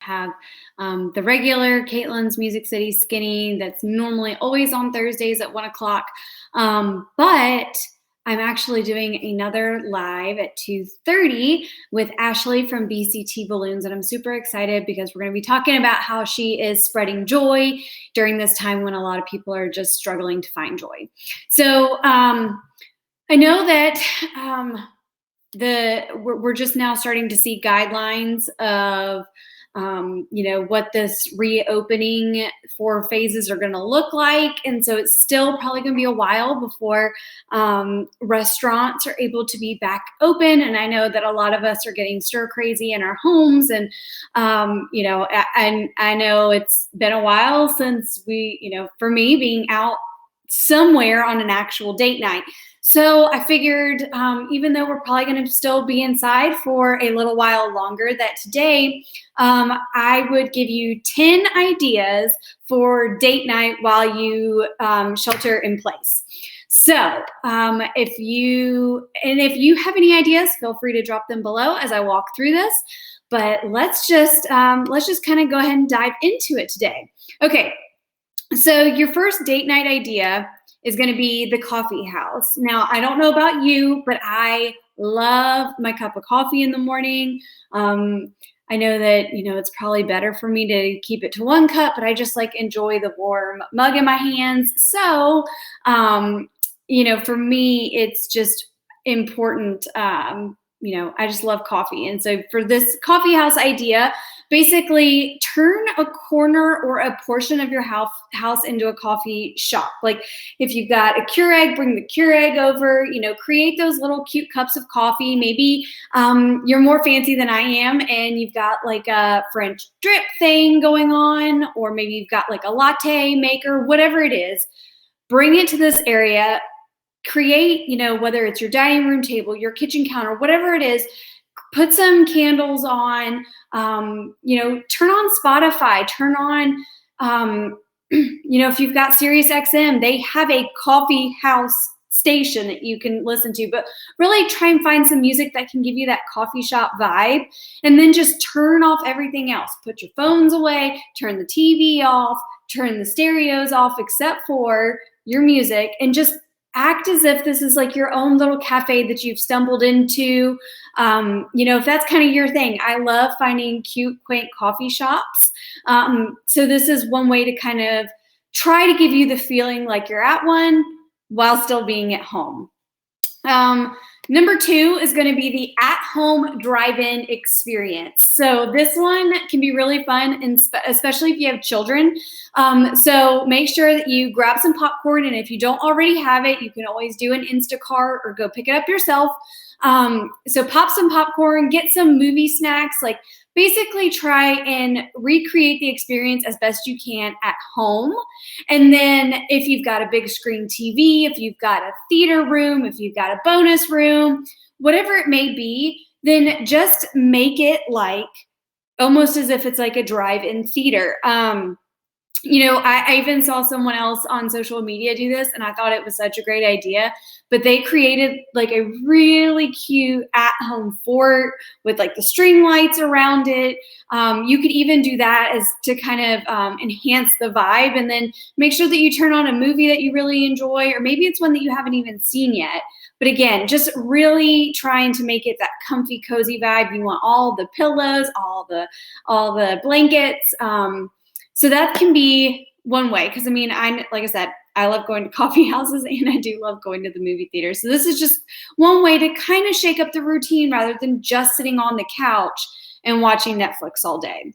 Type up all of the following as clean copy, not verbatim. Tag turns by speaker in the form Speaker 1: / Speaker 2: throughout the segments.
Speaker 1: have the regular Caitlin's Music City Skinny that's normally always on Thursdays at 1 o'clock. But I'm actually doing another live at 2:30 with Ashley from BCT Balloons. And I'm super excited because we're going to be talking about how she is spreading joy during this time when a lot of people are just struggling to find joy. So I know that we're just now starting to see guidelines of what this reopening for phases are going to look like. And so it's still probably going to be a while before restaurants are able to be back open. And I know that a lot of us are getting stir crazy in our homes. And, I know it's been a while since for me being out somewhere on an actual date night. So I figured, even though we're probably going to still be inside for a little while longer, that today I would give you 10 ideas for date night while you shelter in place. So if you have any ideas, feel free to drop them below as I walk through this. But let's just kind of go ahead and dive into it today. Okay, so your first date night idea is going to be the coffee house. Now, I don't know about you, but I love my cup of coffee in the morning. I know that, it's probably better for me to keep it to one cup, but I just enjoy the warm mug in my hands. So, for me, it's just important. I just love coffee. And so for this coffee house idea, basically turn a corner or a portion of your house into a coffee shop. Like if you've got a Keurig, bring the Keurig over, create those little cute cups of coffee. Maybe you're more fancy than I am and you've got like a French drip thing going on, or maybe you've got like a latte maker, whatever it is. Bring it to this area. Create, whether it's your dining room table, your kitchen counter, whatever it is, put some candles on, turn on Spotify, turn on, if you've got Sirius XM, they have a coffee house station that you can listen to, but really try and find some music that can give you that coffee shop vibe, and then just turn off everything else. Put your phones away, turn the TV off, turn the stereos off, except for your music, and just act as if this is like your own little cafe that you've stumbled into. If that's kind of your thing. I love finding cute, quaint coffee shops. So this is one way to kind of try to give you the feeling like you're at one while still being at home. Number 2 is going to be the at-home drive-in experience. So this one can be really fun, and especially if you have children. So make sure that you grab some popcorn, and if you don't already have it, you can always do an Instacart or go pick it up yourself. So pop some popcorn, get some movie snacks, basically try and recreate the experience as best you can at home. And then if you've got a big screen TV, if you've got a theater room, if you've got a bonus room, whatever it may be, then just make it almost as if it's like a drive-in theater. I even saw someone else on social media do this, and I thought it was such a great idea. But they created a really cute at-home fort with the string lights around it. You could even do that as to kind of enhance the vibe, and then make sure that you turn on a movie that you really enjoy, or maybe it's one that you haven't even seen yet. But again, just really trying to make it that comfy, cozy vibe. You want all the pillows, all the blankets. So that can be one way, because like I said, I love going to coffee houses and I do love going to the movie theater. So this is just one way to kind of shake up the routine rather than just sitting on the couch and watching Netflix all day.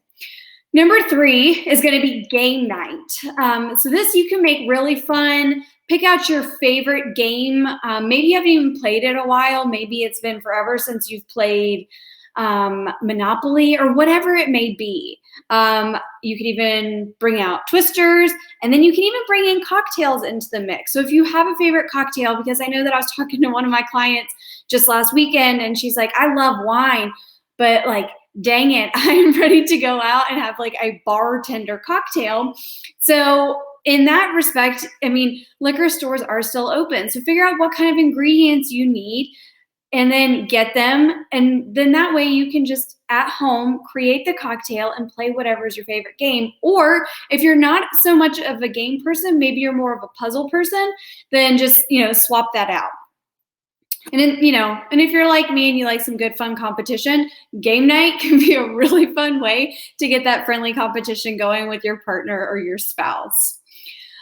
Speaker 1: Number 3 is going to be game night. So this you can make really fun. Pick out your favorite game. Maybe you haven't even played it a while. Maybe it's been forever since you've played Monopoly or whatever it may be. You could even bring out Twisters, and then you can even bring in cocktails into the mix. So if you have a favorite cocktail, because I know that I was talking to one of my clients just last weekend, and she's like, I love wine, but dang it, I'm ready to go out and have a bartender cocktail. So in that respect, liquor stores are still open. So figure out what kind of ingredients you need and then get them. And then that way you can just at home create the cocktail and play whatever is your favorite game. Or if you're not so much of a game person, maybe you're more of a puzzle person, then just, swap that out. And then, and if you're like me and you like some good fun competition, game night can be a really fun way to get that friendly competition going with your partner or your spouse.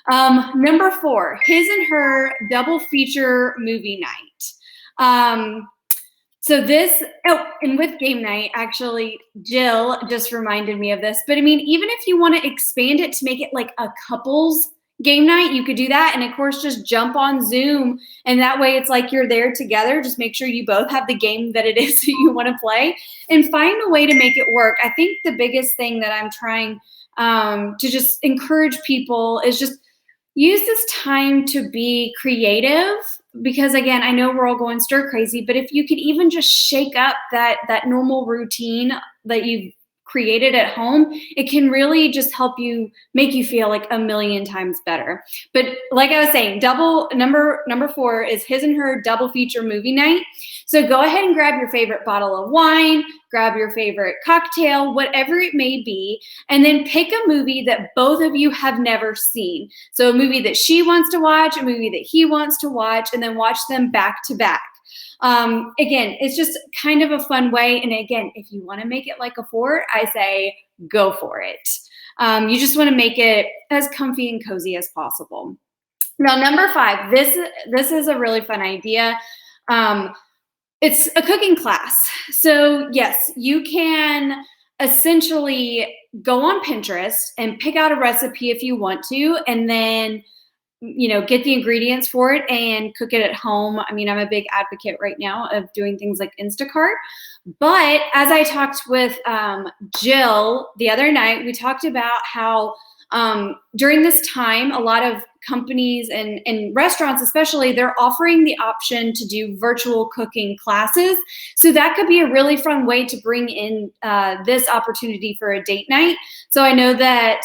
Speaker 1: Number 4, his and her double feature movie night. And with game night, actually, Jill just reminded me of this. But I mean, even if you want to expand it to make it like a couples game night, you could do that. And of course, just jump on Zoom. And that way it's like you're there together. Just make sure you both have the game that it is that you want to play and find a way to make it work. I think the biggest thing that I'm trying to just encourage people is just use this time to be creative, because again, I know we're all going stir crazy, but if you could even just shake up that normal routine that you've created at home, it can really just help you, make you feel like a million times better. But like I was saying, number 4 is his and her double feature movie night. So go ahead and grab your favorite bottle of wine, grab your favorite cocktail, whatever it may be, and then pick a movie that both of you have never seen. So a movie that she wants to watch, a movie that he wants to watch, and then watch them back to back. Again, it's just kind of a fun way. And again, if you want to make it like a fort, I say go for it. You just want to make it as comfy and cozy as possible. Now, number 5, this is a really fun idea. It's a cooking class. So yes, you can essentially go on Pinterest and pick out a recipe if you want to, and then get the ingredients for it and cook it at home. I mean, I'm a big advocate right now of doing things like Instacart. But as I talked with Jill the other night, we talked about how during this time, a lot of companies and restaurants especially, they're offering the option to do virtual cooking classes. So that could be a really fun way to bring in this opportunity for a date night. So I know that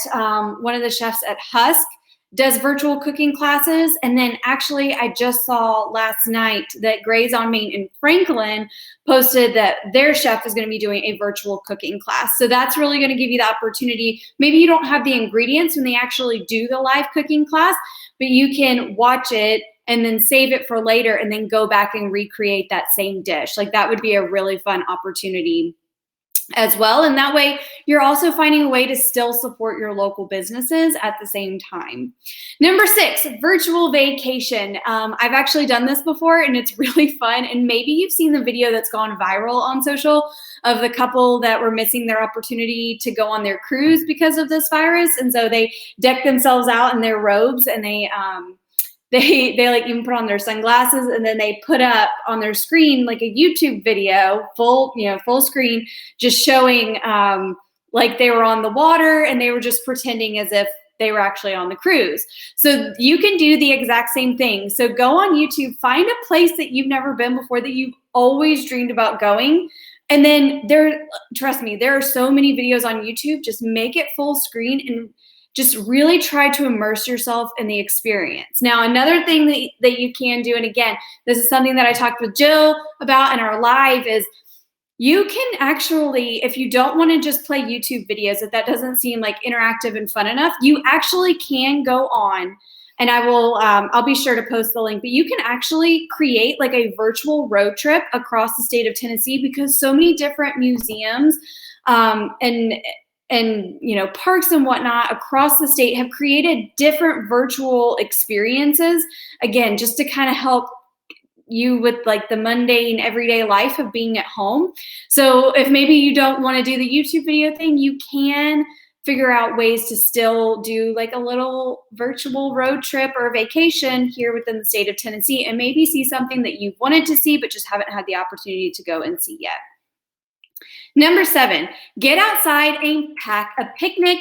Speaker 1: one of the chefs at Husk does virtual cooking classes. And then actually I just saw last night that Gray's on Main in Franklin posted that their chef is going to be doing a virtual cooking class. So that's really going to give you the opportunity. Maybe you don't have the ingredients when they actually do the live cooking class, but you can watch it and then save it for later and then go back and recreate that same dish. Like that would be a really fun opportunity as well. And that way you're also finding a way to still support your local businesses at the same time. Number 6, virtual vacation. I've actually done this before and it's really fun. And maybe you've seen the video that's gone viral on social of the couple that were missing their opportunity to go on their cruise because of this virus. And so they decked themselves out in their robes and they like even put on their sunglasses, and then they put up on their screen like a YouTube video, full screen, just showing like they were on the water and they were just pretending as if they were actually on the cruise. So you can do the exact same thing. So go on YouTube, find a place that you've never been before that you've always dreamed about going. And then trust me, there are so many videos on YouTube. Just make it full screen and just really try to immerse yourself in the experience. Now, another thing that you can do, and again, this is something that I talked with Jill about in our live, is you can actually, if you don't want to just play YouTube videos, if that doesn't seem like interactive and fun enough, you actually can go on, and I'll be sure to post the link, but you can actually create like a virtual road trip across the state of Tennessee, because so many different museums and parks and whatnot across the state have created different virtual experiences, again, just to kind of help you with like the mundane everyday life of being at home. So if maybe you don't want to do the YouTube video thing, you can figure out ways to still do like a little virtual road trip or vacation here within the state of Tennessee, and maybe see something that you've wanted to see but just haven't had the opportunity to go and see yet. Number 7, get outside and pack a picnic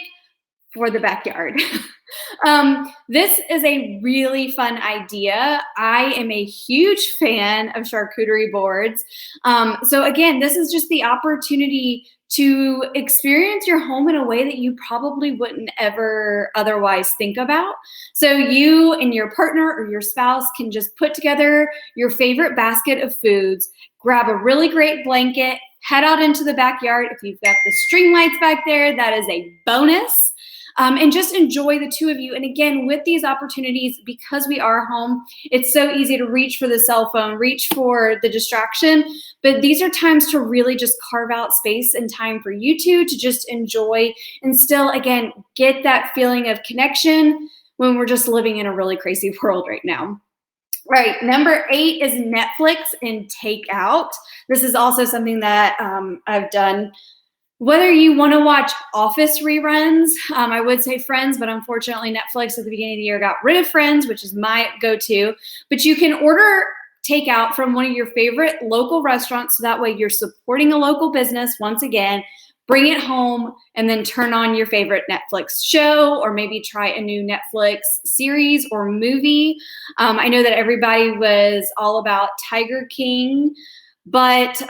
Speaker 1: for the backyard. This is a really fun idea. I am a huge fan of charcuterie boards. So again, this is just the opportunity to experience your home in a way that you probably wouldn't ever otherwise think about. So you and your partner or your spouse can just put together your favorite basket of foods, grab a really great blanket, head out into the backyard. If you've got the string lights back there, that is a bonus. And just enjoy the two of you. And again, with these opportunities, because we are home, it's so easy to reach for the cell phone, reach for the distraction. But these are times to really just carve out space and time for you two to just enjoy and still, again, get that feeling of connection when we're just living in a really crazy world right now. Right. Number 8 is Netflix and takeout. This is also something that I've done. Whether you want to watch Office reruns, I would say Friends, but unfortunately Netflix at the beginning of the year got rid of Friends, which is my go-to. But you can order takeout from one of your favorite local restaurants, so that way you're supporting a local business once again. Bring it home and then turn on your favorite Netflix show, or maybe try a new Netflix series or movie. I know that everybody was all about Tiger King, but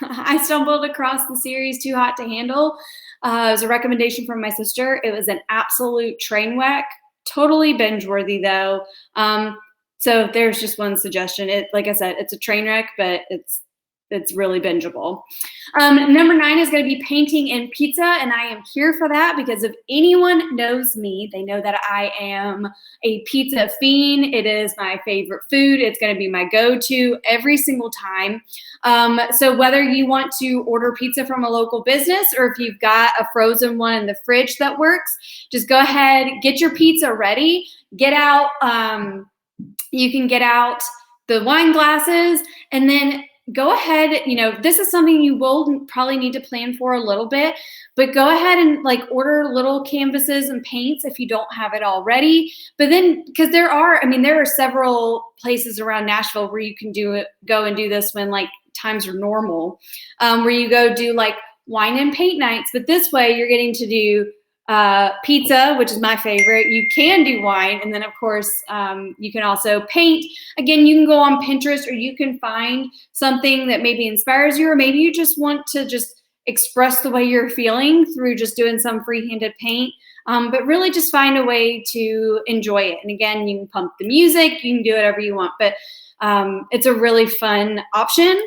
Speaker 1: I stumbled across the series Too Hot to Handle. It was a recommendation from my sister. It was an absolute train wreck. Totally binge worthy though. So there's just one suggestion. Like I said, it's a train wreck, but it's really bingeable. Number 9 is going to be painting and pizza, and I am here for that because if anyone knows me, they know that I am a pizza fiend. It is my favorite food. It's going to be my go-to every single time. So whether you want to order pizza from a local business or if you've got a frozen one in the fridge that works, just go ahead, get your pizza ready, get out, you can get out the wine glasses, and then go ahead, this is something you will probably need to plan for a little bit, but go ahead and order little canvases and paints if you don't have it already. But then, because there are several places around Nashville where you can go and do this when times are normal, where you go do wine and paint nights. But this way you're getting to do pizza, which is my favorite. You can do wine, and then of course you can also paint. Again, you can go on Pinterest, or you can find something that maybe inspires you, or maybe you just want to just express the way you're feeling through just doing some free-handed paint. But really just find a way to enjoy it. And again, you can pump the music, you can do whatever you want, but it's a really fun option.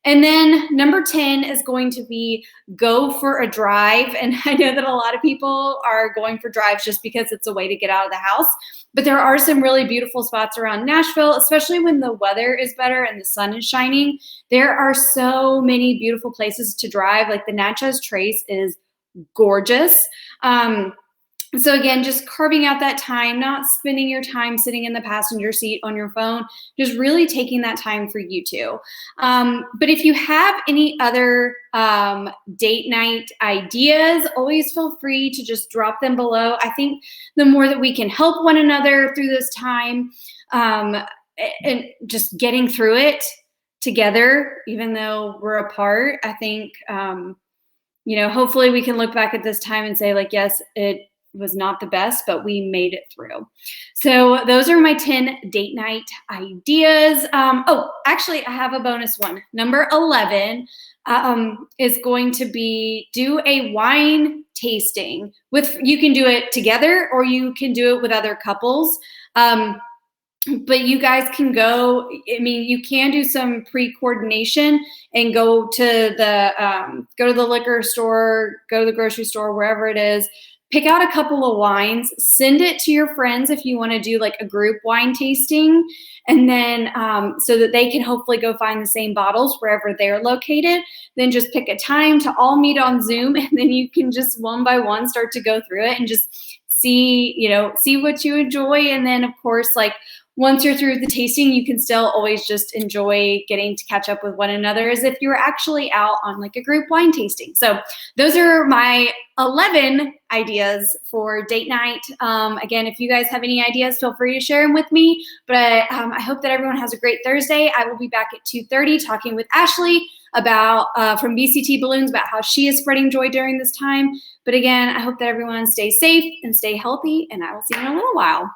Speaker 1: And then number 10 is going to be go for a drive. And I know that a lot of people are going for drives just because it's a way to get out of the house. But there are some really beautiful spots around Nashville, especially when the weather is better and the sun is shining. There are so many beautiful places to drive. Like the Natchez Trace is gorgeous. So again, just carving out that time, not spending your time sitting in the passenger seat on your phone, just really taking that time for you two. But if you have any other date night ideas, always feel free to just drop them below. I think the more that we can help one another through this time, and just getting through it together, even though we're apart, I think, hopefully we can look back at this time and say yes, it was not the best, but we made it through. So those are my 10 date night ideas. Actually, I have a bonus one. Number 11 is going to be do a wine tasting. You can do it together or you can do it with other couples. But you guys can go, you can do some pre-coordination and go to the liquor store, go to the grocery store, wherever it is. Pick out a couple of wines, send it to your friends if you want to do a group wine tasting, and then so that they can hopefully go find the same bottles wherever they're located. Then just pick a time to all meet on Zoom, and then you can just one by one start to go through it and just see what you enjoy. And then of course, once you're through the tasting, you can still always just enjoy getting to catch up with one another as if you were actually out on a group wine tasting. So those are my 11 ideas for date night. Again, if you guys have any ideas, feel free to share them with me. But I hope that everyone has a great Thursday. I will be back at 2:30 talking with Ashley about from BCT Balloons about how she is spreading joy during this time. But again, I hope that everyone stays safe and stay healthy, and I will see you in a little while.